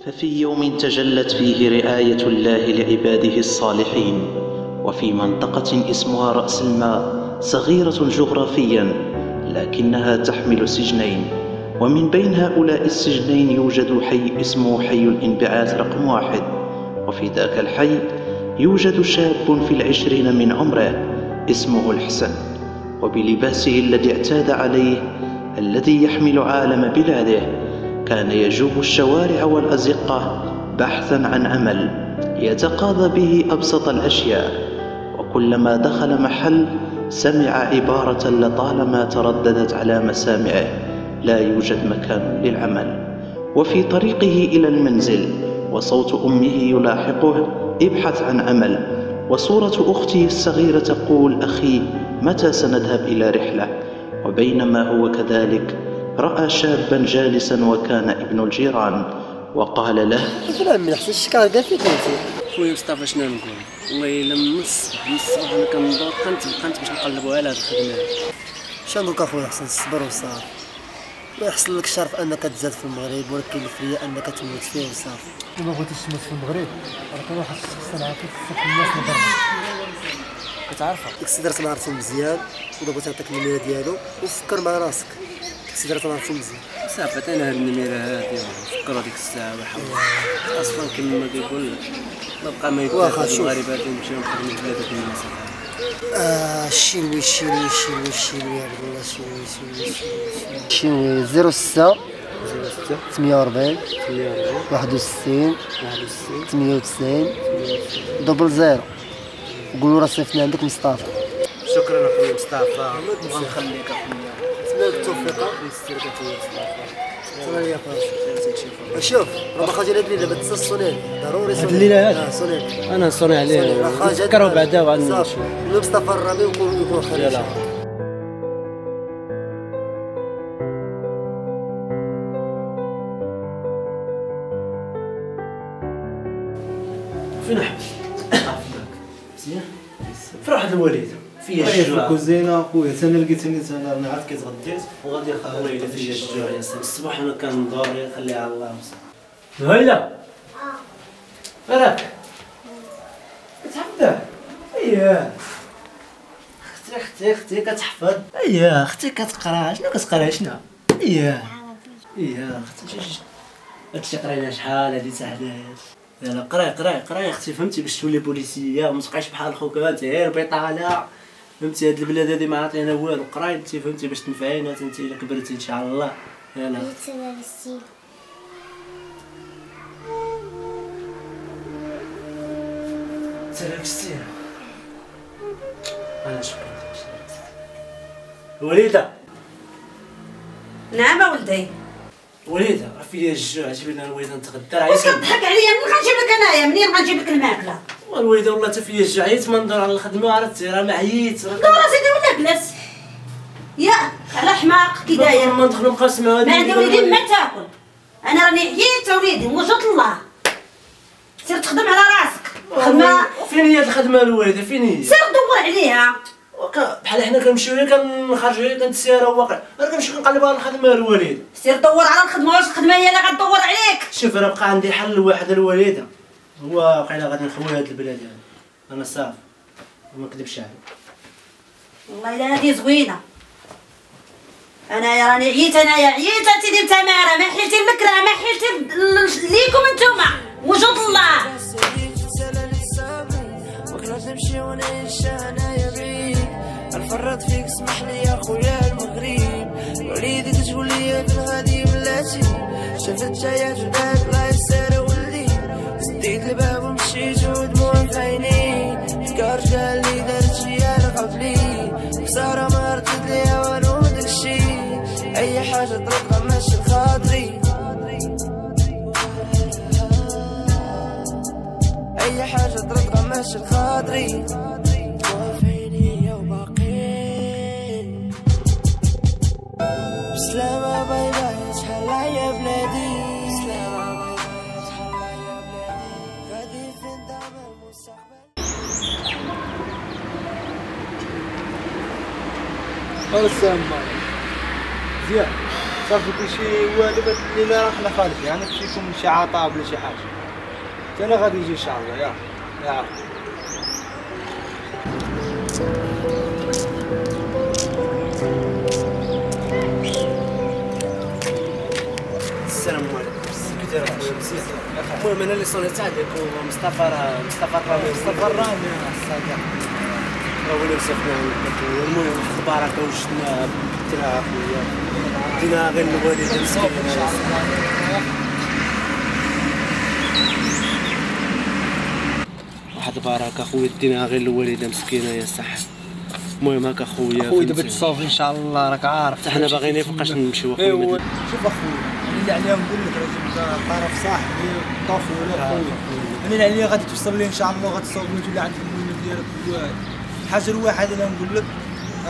ففي يوم تجلت فيه رعاية الله لعباده الصالحين، وفي منطقة اسمها رأس الماء صغيرة جغرافيا لكنها تحمل سجنين، ومن بين هؤلاء السجنين يوجد حي اسمه حي الانبعاث رقم 1. وفي ذاك الحي يوجد شاب في ال20 من عمره اسمه الحسن، وبلباسه الذي اعتاد عليه الذي يحمل عالم بلاده كان يجوب الشوارع والأزقة بحثا عن عمل يتقاضى به أبسط الأشياء، وكلما دخل محل سمع عبارة لطالما ترددت على مسامعه: لا يوجد مكان للعمل. وفي طريقه إلى المنزل وصوت أمه يلاحقه: ابحث عن عمل، وصورة أخته الصغيرة تقول: أخي متى سنذهب إلى رحلة؟ وبينما هو كذلك رأى شابا جالسا وكان ابن الجيران، وقال له: فلان من حسن الشكار قال فيك انت خويا مصطفى شنو نقول؟ والله الا من الصباح انا كنضور بقيت باش نقلبوا على هاد الخدمه. شنو نقولك اخويا حسن؟ الصبر والصبر، ما يحصل لك الشرف انك تزاد في المغرب، ولكن الفريه انك تموت فيه وصافي. ما بغيتيش تموت في المغرب، راه واحد الشخص العاقل في الناس اللي برا كتعرفها ديك السيد راه تنعرفو مزيان، ولا بغيت نعطيك النميره ديالو وفكر مع راسك. ديك السيد راه تنعرفو مزيان. صافي انا هاد النميره هادي نفكروا ديك الساعه وحاول اصلا كما ما كيقول لك ما بقى ما يقول المغاربه غادي نمشيو نخدموا في بلاد الناس. الشينوي يا والله الشينوي 06 48 61 98 00. قولوا راه صيفطنا عندك مصطفى. شكرا اخويا مصطفى، ونخليك اخويا. نتمنى التوفيق ويسترك اخويا مصطفى. شكرا يا خويا. شوف راه باقا جا هاد الليله ما تنساش الصونيل ضروري. هاد الليله هادي صونيل انا نصوني عليه نفكروا بعدا وعاد نمشيو. مصطفى الرامي ويكون خير. يلا فين حبس؟ مزيان؟ في واحد الوالده فيا الجوع في الكوزينه خويا. انا لقيتني انا عاد كيتغديت وغادي والله الا فيا الجوع يا سيدي. الصباح انا كندور خليها على الله. هايله راك كتحفظ؟ اييه اختي كتحفظ. اييه اختي كتقرا. شنو كتقرا؟ شنو؟ اييه اختي هادشي قرينا شحال هادي ساعدات. يلا قراي اختي فهمتي، باش تولي بوليسيه وما تبقايش بحال خوك انت غير بيطاله. فهمتي هاد البلاد هادي ما عطينا والو. قراي انت فهمتي باش تنفعينا انت الا كبرتي ان شاء الله. يلا سلام السير. انا شكرا وليده. نعم ولدي. وليده راه فيا الجوع، جيب لنا الوليده نتغدى. واش كتضحك عليا؟ منين غنجيب لك انايا؟ منين غنجيب لك الماكله؟ والوالده والله حتى فيا الجوع، عييت ما ندور على الخدمه. عرفتي راه ما عييت. دور سيدي ولا جلس يا على حماق كي داير. ما ندخلوا مقاسمه هادي. ما عندي وليدي ما تاكل. انا راني عييت وليدي وجهت الله. سير تخدم على راسك. خدمه فين هي هاد الخدمه الوالده؟ فين هي؟ سير دور عليها. بحال حنا كنمشيو كنخرجوا كنتسيروا واقع راه كنمشي كنقلبوا على الخدمه الوالده. سير دور على الخدمه. واش الخدمه هي اللي غدور عليك؟ شوف راه بقى عندي حل واحد الوالده، هو بقينا غادي نخوي هاد البلاد هادي. انا صافي ما نكذبش عليك. والله الا هادي زوينه. انايا راني عييت. عييت سيدي تماره. ما حيلتي المكره، ما حيلتي ليكم نتوما. وجود الله. نمشي ونعيش انايا بعيد. نفرط فيك اسمح لي يا خويا المغرب. وليدي كتقول لي بالغادي بلاتي. شفت جايه جداد الله يسر ولدي. سديت الباب ومشيت ودموع في عيني. فكرت قال لي درت فيا قبلي. خساره ما ردت ليا والو داكشي. اي حاجه طرقها ماشي لخاطري. اي حاجه طرقها ماشي لخاطري. وفيني وباقي بسلامة. باي باي شحال يا بلادي. بسلامة باي باي شحال يا بلادي. غادي فين دابا المستقبل. السلام زيان صافي كلشي والو هاد الليله راه حنا خالفين يعني باش يكون شي عطاء ولا شي حاجه حتى انا غادي يجي ان شاء الله يا عارف. السلام عليكم. كي داير اخويا مزيان؟ المهم انا اللي صونيت عليك ومصطفى راه الصديق راه هو اللي مسافنا عندك. المهم واحد البركه وجدنا بنتنا اخويا دينا غير الوالده مسكينه. واحد البركه اخويا دينا غير الوالده مسكينه يا صح. المهم هاك اخويا دابا تصافي ان شاء الله راك عارف حتى حنا باغيين فوقاش نمشيو ايوا اخويا. شوف اخويا انا اللي عليا نقول لك راه جبت طرف صاحبي طفل اخويا انا اللي عليا غادي توصل لي ان شاء الله غتصاوب وتولي عندك المهمه ديالك الواحد. الحاجه الواحده اللي نقول لك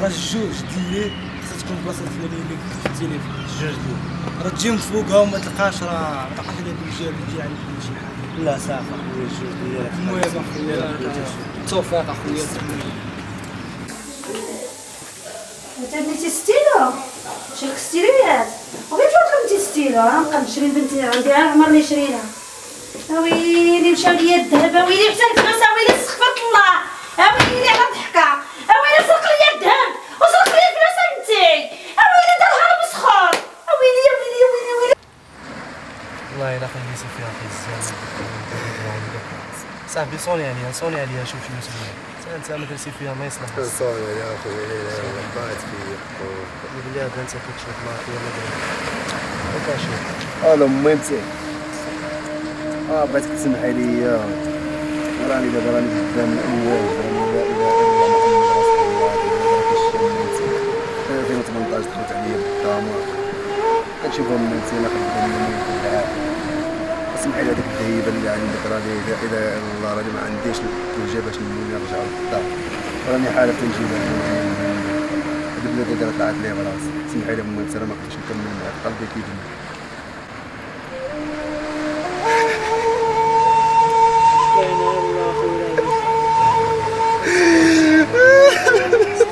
راه الجوج الليل خصها تكون بلاصه الفلانيه اللي كنتي لي الجوج الليل راه تجي من فوقها وما تلقاش راه ما تلقاش هذاك الرجال اللي تجي عندك ولا شي حاجه. لا صافي اخويا الجوج ديالك. المهم اخويا التوفيق اخويا. تبنيتي ستيلو شي ستيلويات وغير فوق انت ستيلو راه نبقى نشري البنت عندي عمر اللي شرينا. اويلي مشاو ليا الذهب اويلي حتى الفلوس اويلي استغفرت الله اويلي على الضحكه اويلي سرق ليا الذهب وسرق ليا الفلوس انتي اويلي دارها مسخر اويلي اويلي اويلي اويلي. والله الا خليتي فيها اخي الزمان صاحبي صوني عليا شوف شنو سويت انت ما درتي فيها ما يصلح. صوني يا خويا باعت فيا بالله انت كتشوف ما فيها ما داير شوف. المهم سي بغيتك تسمحي لي راني دابا راني قدام الامواج لا اله الا الله محمد رسول الله 2018 دخلت عليا بالدمار كتشوفهم الناس الا خدامين كل عام. اسمحي لي هذيك الدهيبه اللي عندك راني لا اله الا الله راني ما عنديش الوجه باش نرجع للدار راني حاله تنجيبها هاد البلاد اللي طلعت ليا براسي. اسمحي لي المهم سلام ما قدرتش نكمل معاك قلبي كيدوي.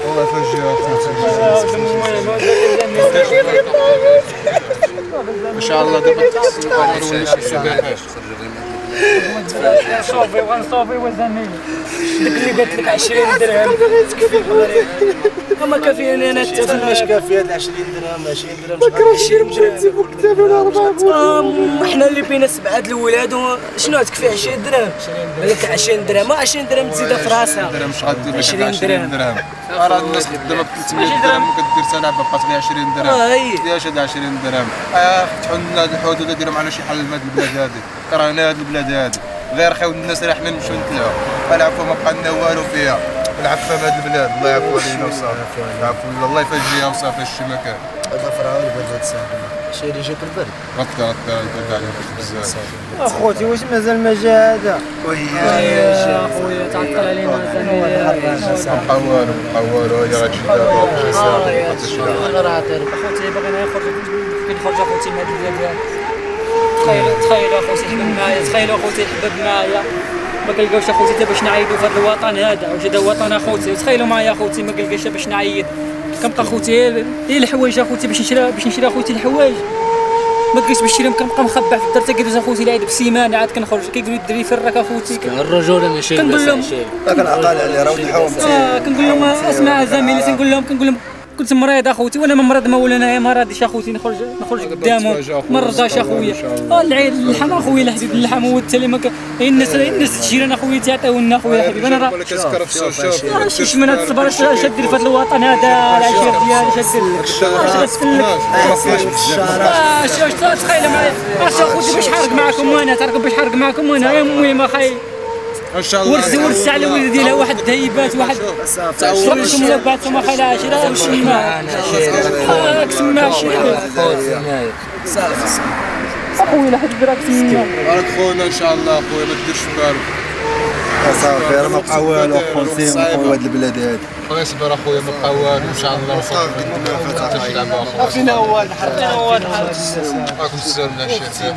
والله فجأة ان شاء الله دابا صافي وغنصافي وزني داك اللي قالت لك 20 درهم هما كافيين انا حتى واش كافيه هاد 20 درهم 20 درهم حنا اللي بينا 7 د الولاد شنو تكفي 20 درهم لك 20 درهم 20 درهم تزيدها في راسها 20 درهم راه الناس خدامه ب 300 درهم كدير سنه بقات لي 20 درهم دياش هاد 20 درهم فتحوا لنا هاد الحدود ديروا معنا شي حل لهاد البلاد هادي كرهنا هاد البلاد هادي غير خاو الناس راه حنا نمشيو نتلاعبوا العفو ما بقى لنا والو فيها العفو في هاد البلاد الله يعفو علينا وصافي العفو الله يفجيها وصافي هادشي ما كان هذا فرعون البرد هاد الساعه شي اللي جاك البرد غطى البرد عليك بزاف. اخوتي واش مازال ما جا هذا يا خويا تعطل علينا بقى والو هي غتجي دابا غير عاطيرك اخوتي باغي نخرج كنخرج اخوتي من هاد البلاد تخيل اخوتي حبب معايا تخيل اخوتي حبب معايا ما كنلقاوش اخوتي حتى باش نعيطوا في هذا الوطن هذا واش هذا وطن اخوتي تخيلوا معايا اخوتي ما كنلقاش باش نعيط كنبقى اخوتي هي الحوايج اخوتي باش نشري اخوتي الحوايج ما كاينش باش نشريهم كنبقى مخبع في الدار حتى كيدوز اخوتي العيد بسيمانه عاد كنخرج كيقولوا الدري فرك اخوتي الرجوله ماشي كنقول لهم كنعقل عليه راه الحوم كنقول لهم اسمع زميلي كنقول لهم كنت مريض اخوتي وانا ما مريض ما ولا انايا ما راضيش اخوتي نخرج قدامهم ما رضاش اخويا العيد اللحم اخويا الحبيب اللحم هو التالي ما الناس الجيران اخويا تعطيو لنا اخويا الحبيب انا راه شوف من هاد الصبر اش دير في هذا الوطن هذا العشير ديالي اش دير تخيل معايا اخوتي باش حارق معاكم وانا تعرف باش حارق معاكم وانا المهم اخي ورث على ولد ديالها واحد دهيبات واحد صرتهم ولا بعتهم اخي العاشره وشيما راك سماع شي صافي اخويا لا حد راك سماع راك خونا ان شاء الله اخويا ما ديرش بالو صافي راه ما بقى والو خوتي خويا هاد البلاد هادي الله يصبر اخويا ما بقى والو ان شاء الله صافي فينا هو الحرب فينا هو الحرب راكم تسالنا الشيء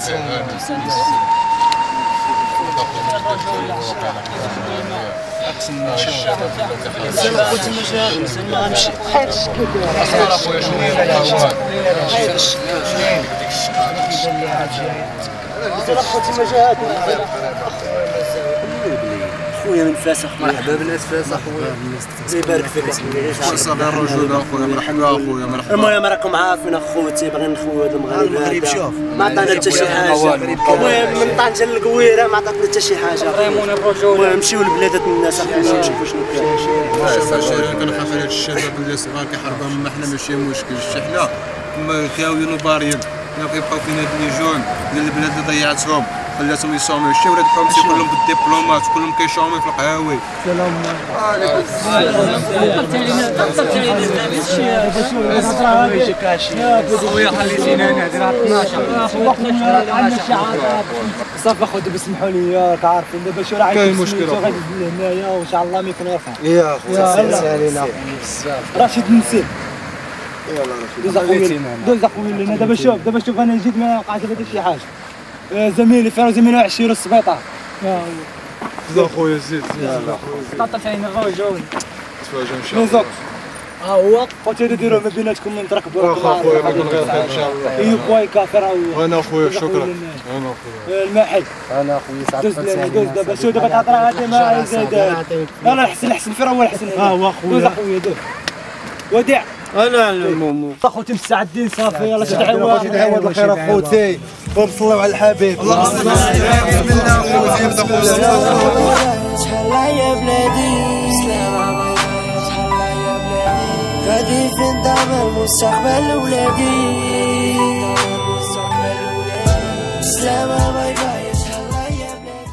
خصنا نمشيو. انا خوتي ماشي ما غنمشي حيت الشكل اصلا اخويا شنو هي الحوار؟ حيت الشكل كيبان لي عاد انا خوتي ما جا هاك خويا من فاسخ مرحبا بنات فاسخ خويا الله يبارك فيك اخويا صافي الرجوله اخويا مرحبا اخويا مرحبا. المهم راكم عارفين اخوتي باغيين نخويو هذا المغرب شوف ما عطانا حتى شي حاجه. المهم من طنجه للقويره ما عطاتنا حتى شي حاجه. المهم نمشيو لبلادات الناس اخويا نشوفوا شنو كاين. الشارع كنخاف على الشباب اللي صغار كيحربوا ما حنا ماشي مشكل حنا كاويين وباريين كيبقاو فينا لي جون ديال البلاد اللي ضيعتهم خلاتهم يصوموا شي ولاد حومتي كلهم بالدبلومات كلهم كيشوموا في القهاوي. سلام عليكم خويا خليتينا نهضر 12 صافي اخو دابا سمحوا لي راك عارفين دابا شي راه كاين مشكل غادي هنايا وان شاء الله ما يكون رفع يا خويا سير علينا بزاف. رشيد نسيت يلاه دوز اخويا لنا دابا شوف انا جيت ما وقعت حتى شي حاجه. زميلي فيروز 120 السبيطار. زيد اخويا زيد طاطا ثاني الرجل تفاجئ ان شاء الله. ميزوك هو خوتي ديروا ما بيناتكم نتركبوا واخا اخويا نكون غير خير ان شاء الله. ايوب بواي كافر هو انا اخويا شكرا. انا اخويا الماحي انا اخويا سعد دوز دابا شوف دابا تعطي هذه ما زايدات. لا حسن فيرا هو الحسن. هو اخويا دوز اخويا دوز وديع انا المومو اخوتي مستعدين صافي يلاه خوتي تعاود الخير اخوتي ونصليو على الحبيب. اللهم صل على بسم الله اخوتي يبدا هلا يا بلادي سلام يا بلادي غادي فين دابا مستقبل ولادي سلام باي باي هلا يا بلادي.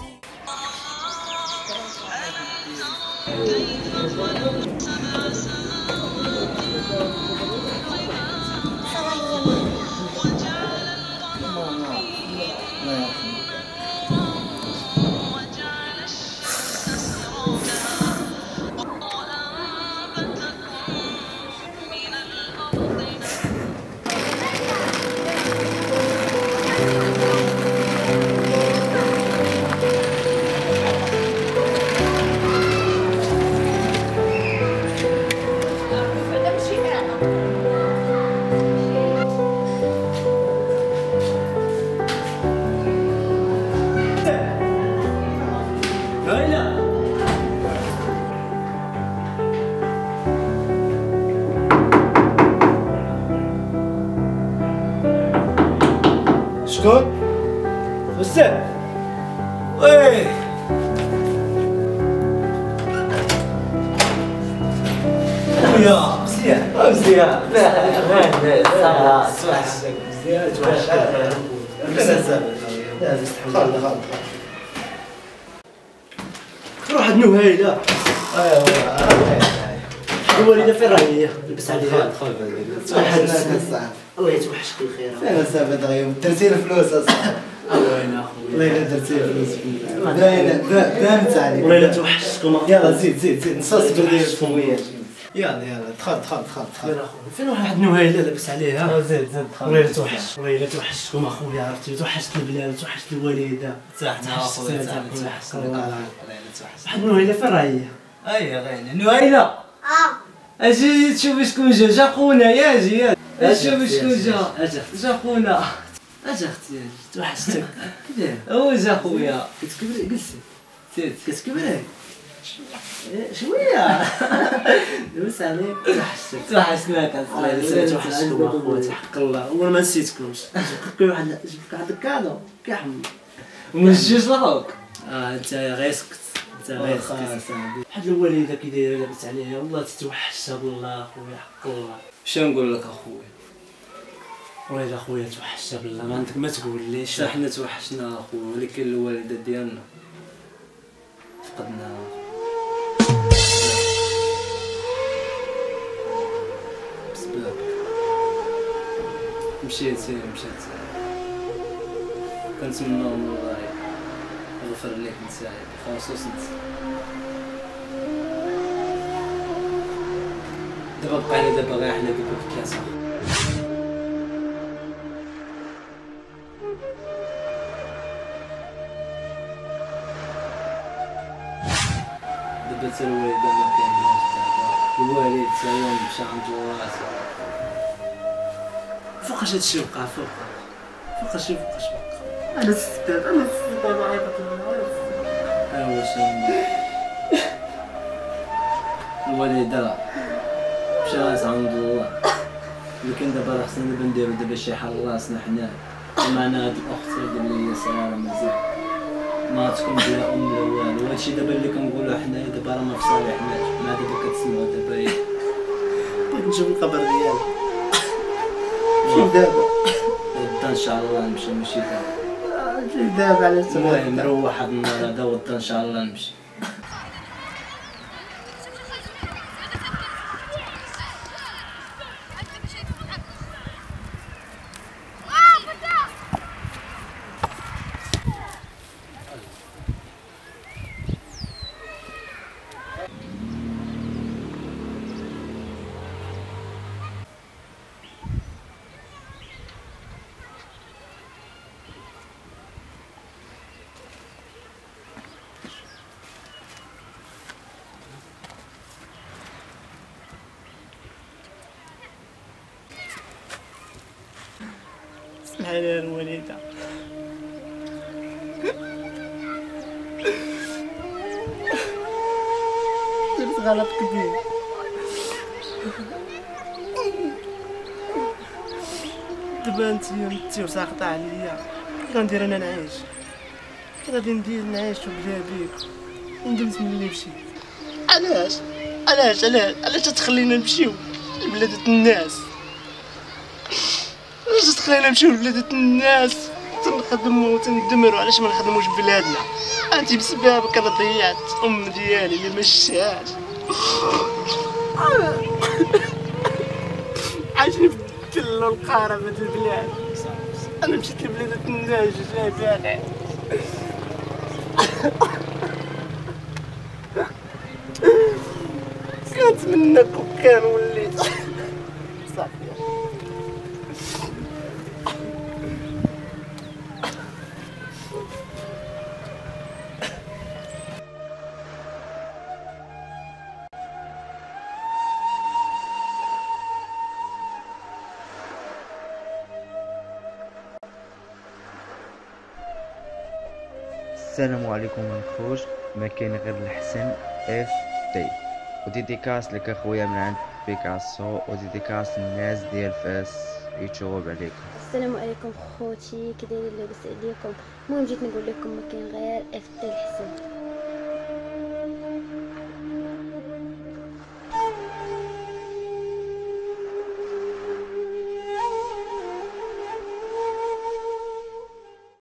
شكون؟ استاذ وي يا مزيان مزيان روح عند نهيلة. الوالدة فين راهي؟ لبس عليها الله يتوحشك الخير. فين صافي دغيا درتي الفلوس اصاحبي. وين اخويا والله الا درتي الفلوس باينه عليك. والله الا توحشتكم. يلا زيد نصاص ديال الفويات. يلا دخل فين اخويا فين واحد نهيلة لابس عليها. زيد دخل. والله الا توحشت والله الا توحشتكم اخويا عرفتي توحشت البلاد توحشت الوالده توحشت واحد نهيلة فين راهي؟ اي غير نويلة اجي تشوف شكون جا خونا يا جي شوف شكون جا خونا اجي اختي توحشتك. هو جا خويا كتكبري جلسي كتكبري شويه لبس عليك توحشتناك الله توحشتكم اخويا حق الله اول ما نسيتكمش جبت واحد الكادو كيحمل ومش جوج لروك انت غير سكت انت غير سكت. واحد الوالده كي دايره لابس عليها والله تتوحشها بالله اخويا حق الله. شنو نقول لك اخويا والله اخويا توحشتها بالله ما عندك ما تقول ليش. حنا توحشنا اخويا ولكن الوالده ديالنا فقدناها. بسببك مشيت كنتمنى من الله يغفر ليك نتايا بخصوص انت. دابا بقينا غير حنا كيكون في الكاسه. دابا حتى الوالده ما كايناش دابا، الوالد تا يوم مشى عند راسو. فوقاش هادشي وقع؟ فوقاش وقع؟ انا السبب عيطت لنا. واش الوالده مشات عند الله، ولكن دابا راه خصنا نديرو دابا شي حل راسنا حنا. معنا هاد الاخت قال لي ساره مزيان ما تكون بلا ام لا والو. هادشي دابا اللي كنقولو حنايا دابا راه ما في صالحناش. ما دابا كتسمعو دابا بغيت نشوف الخبر ديالها. شوف دابا ودا ان شاء الله نمشي ماشي دابا. شوف دابا على المهم نروح هاد النهار هذا ودا ان شاء الله نمشي. اسمحي لي الوالده، درت غلط كبير. دابا انتي وساقطة عليا، كي غندير انا نعيش؟ كي غادي ندير نعيش بلا بيك؟ ندمت ملي مشيت. علاش تخلينا نمشيو لبلادة الناس؟ علاش تخلينا نمشيو لبلادة الناس تنخدمو وتندمرو؟ علاش ما نخدموش ببلادنا؟ انتي بسببك انا ضيعت ام ديالي اللي ما شفتهاش. عايشين في التل والقارة في البلاد. انا مشيت لبلادة الناس جاي بالي. كنت منك وكان وليت صافي. السلام عليكم الخوش، ما كاين غير الحسن اف تي، وديديكاس لك اخويا من عند بيكاسو، وديديكاس الناس ديال فاس يتشوب عليكم. السلام عليكم خوتي، كي دايرين؟ لاباس عليكم؟ المهم جيت نقول لكم ما كاين غير اف تي الحسن.